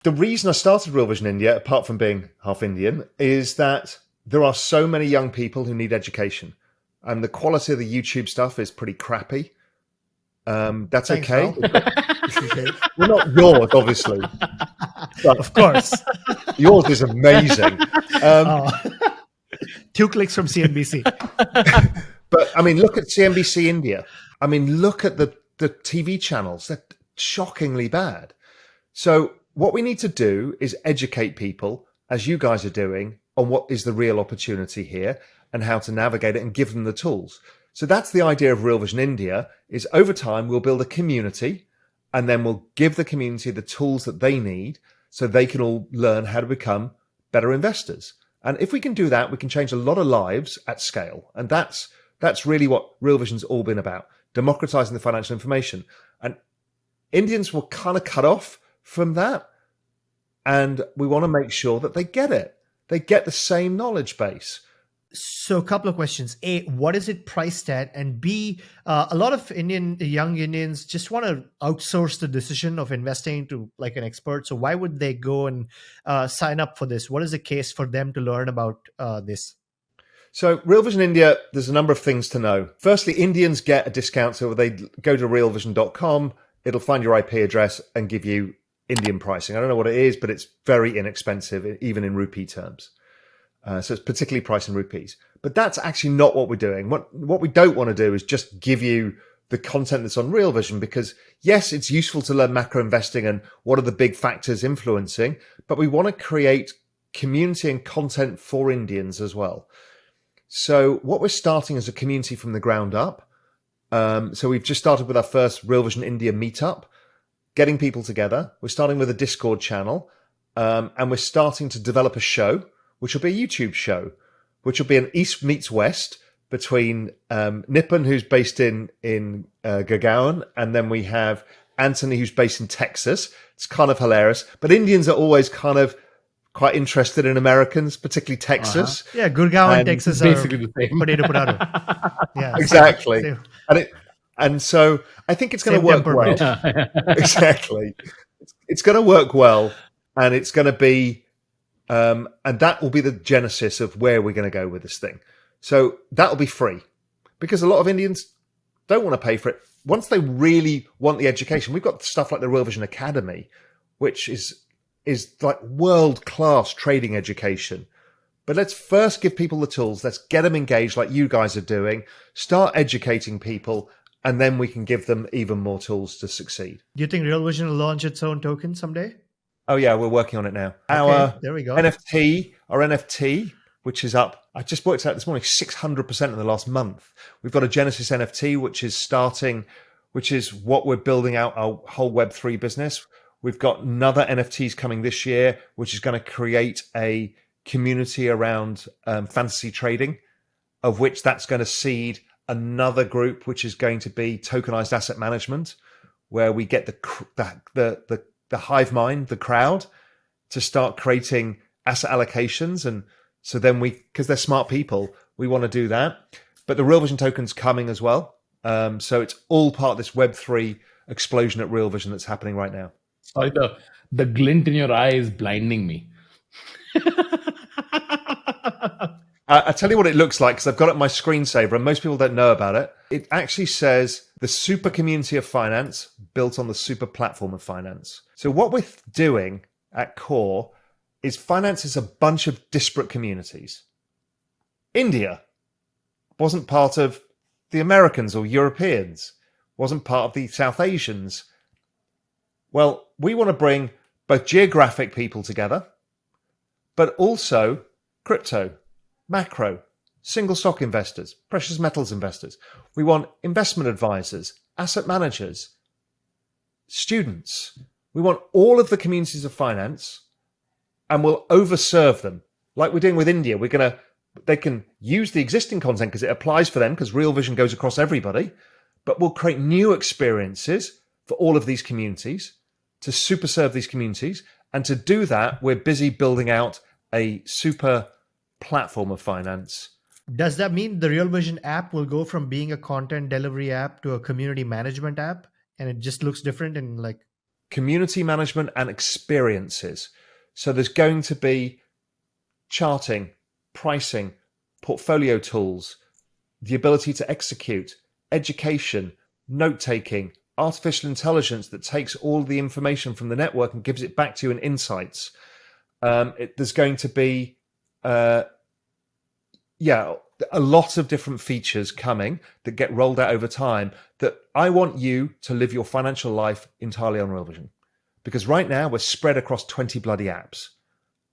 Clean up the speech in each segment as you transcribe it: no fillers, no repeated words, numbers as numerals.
The reason I started Real Vision India, apart from being half Indian, is that there are so many young people who need education. And the quality of the YouTube stuff is pretty crappy. That's Thanks, okay. Val. Well, not yours, obviously. Of course. Yours is amazing. 2 clicks from CNBC. But I mean, look at CNBC India. I mean, look at the TV channels. They're shockingly bad. So what we need to do is educate people, as you guys are doing, on what is the real opportunity here and how to navigate it and give them the tools. So that's the idea of Real Vision India, is over time, we'll build a community and then we'll give the community the tools that they need so they can all learn how to become better investors. And if we can do that, we can change a lot of lives at scale. And that's really what Real Vision's all been about, democratizing the financial information. And Indians were kind of cut off from that. And we want to make sure that they get it. They get the same knowledge base. So a couple of questions. A, what is it priced at? And B, a lot of young Indians just want to outsource the decision of investing to like an expert. So why would they go and sign up for this? What is the case for them to learn about this? So Real Vision India, there's a number of things to know. Firstly, Indians get a discount. So they go to realvision.com, it'll find your IP address and give you Indian pricing. I don't know what it is, but it's very inexpensive, even in rupee terms. So it's particularly priced in rupees. But that's actually not what we're doing. What we don't want to do is just give you the content that's on Real Vision, because yes, it's useful to learn macro investing and what are the big factors influencing, but we want to create community and content for Indians as well. So what we're starting is a community from the ground up. So we've just started with our first Real Vision India meetup, getting people together. We're starting with a Discord channel, and we're starting to develop a show, which will be a YouTube show, which will be an East meets West between Nipun, who's based in Gurgaon, and then we have Anthony, who's based in Texas. It's kind of hilarious. But Indians are always kind of quite interested in Americans, particularly Texas. Yeah, Gurgaon and Texas basically are the same. potato. Yeah, Exactly. same. And so I think it's going to work well. Exactly. It's going to work well, and it's going to be, and that will be the genesis of where we're going to go with this thing. So that will be free, because a lot of Indians don't want to pay for it. Once they really want the education, we've got stuff like the Real Vision Academy, which is like world-class trading education. But let's first give people the tools. Let's get them engaged like you guys are doing. Start educating people, and then we can give them even more tools to succeed. Do you think Real Vision will launch its own token someday? Oh, yeah, we're working on it now. Okay, there we go. Our NFT, which is up, I just worked out this morning, 600% in the last month. We've got a Genesis NFT, which is starting, which is what we're building out our whole Web3 business. We've got another NFTs coming this year, which is going to create a community around fantasy trading, of which that's going to seed another group, which is going to be tokenized asset management, where we get the hive mind, the crowd, to start creating asset allocations. And so then because they're smart people, we want to do that. But the Real Vision token's coming as well. So it's all part of this Web3 explosion at Real Vision that's happening right now. Sorry, the glint in your eye is blinding me. I'll tell you what it looks like, because I've got it on my screensaver and most people don't know about it. It actually says the super community of finance built on the super platform of finance. So what we're doing at core is finance is a bunch of disparate communities. India wasn't part of the Americans or Europeans, wasn't part of the South Asians. Well, we want to bring both geographic people together, but also crypto, macro, single stock investors, precious metals investors. We want investment advisors, asset managers, students. We want all of the communities of finance, and we'll overserve them. Like we're doing with India, they can use the existing content because it applies for them, because Real Vision goes across everybody, but we'll create new experiences for all of these communities to super serve these communities. And to do that, we're busy building out a super platform of finance. Does that mean the Real Vision app will go from being a content delivery app to a community management app, and it just looks different? And like, community management and experiences. So there's going to be charting, pricing, portfolio tools, the ability to execute, education, note-taking, artificial intelligence that takes all the information from the network and gives it back to you in insights. There's going to be, a lot of different features coming that get rolled out over time that I want you to live your financial life entirely on Real Vision. Because right now we're spread across 20 bloody apps.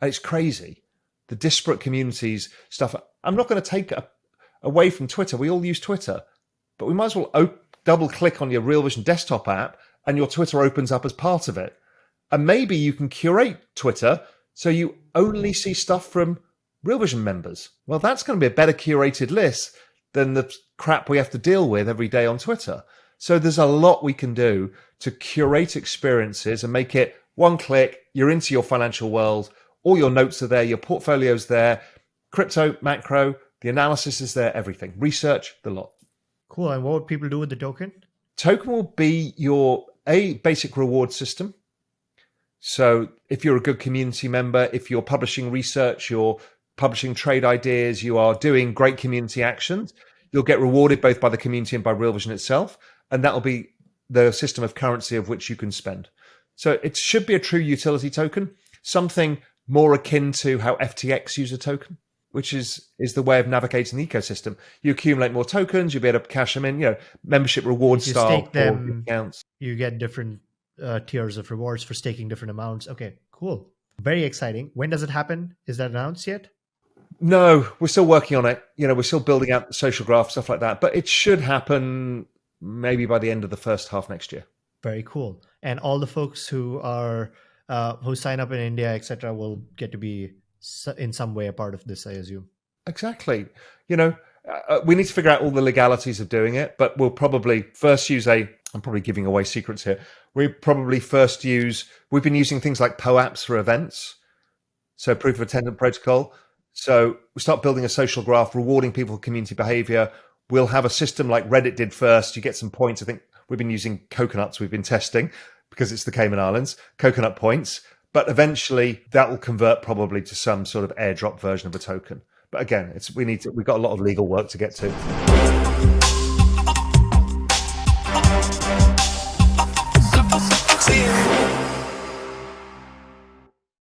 And it's crazy. The disparate communities stuff. I'm not going to take away from Twitter. We all use Twitter. But we might as well double click on your Real Vision desktop app and your Twitter opens up as part of it. And maybe you can curate Twitter so you only see stuff from Real Vision members. Well, that's going to be a better curated list than the crap we have to deal with every day on Twitter. So there's a lot we can do to curate experiences and make it one click, you're into your financial world, all your notes are there, your portfolio's there, crypto, macro, the analysis is there, everything. Research, the lot. Cool. And what would people do with the token? Token will be your basic reward system. So if you're a good community member, if you're publishing research, you're publishing trade ideas, you are doing great community actions, you'll get rewarded both by the community and by Real Vision itself. And that'll be the system of currency of which you can spend. So it should be a true utility token, something more akin to how FTX use a token, which is the way of navigating the ecosystem. You accumulate more tokens, you'll be able to cash them in, membership reward If you style stake them, accounts. You get different tiers of rewards for staking different amounts. Okay, cool. Very exciting. When does it happen? Is that announced yet? No, we're still working on it. We're still building out the social graph, stuff like that. But it should happen maybe by the end of the first half next year. Very cool. And all the folks who are who sign up in India, etc., will get to be in some way a part of this, I assume. Exactly. We need to figure out all the legalities of doing it, but we'll probably first use I'm probably giving away secrets here. We've been using things like POAPs for events. So proof of attendance protocol. So we start building a social graph, rewarding people for community behavior. We'll have a system like Reddit did first. You get some points. I think we've been using coconuts. We've been testing because it's the Cayman Islands, coconut points. But eventually that will convert probably to some sort of airdrop version of a token. But again, we've got a lot of legal work to get to.